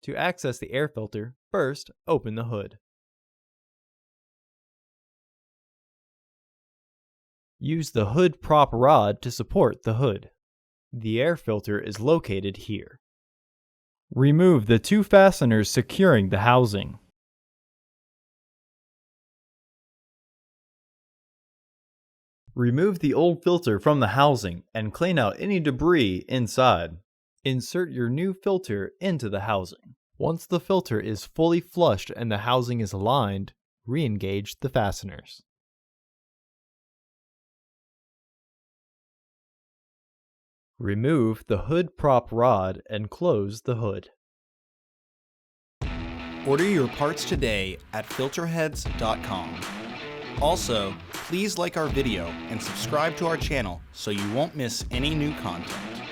To access the air filter, first open the hood. Use the hood prop rod to support the hood. The air filter is located here. Remove the two fasteners securing the housing. Remove the old filter from the housing and clean out any debris inside. Insert your new filter into the housing. Once the filter is fully flushed and the housing is aligned, re-engage the fasteners. Remove the hood prop rod and close the hood. Order your parts today at Filterheads.com. Also, please like our video and subscribe to our channel so you won't miss any new content.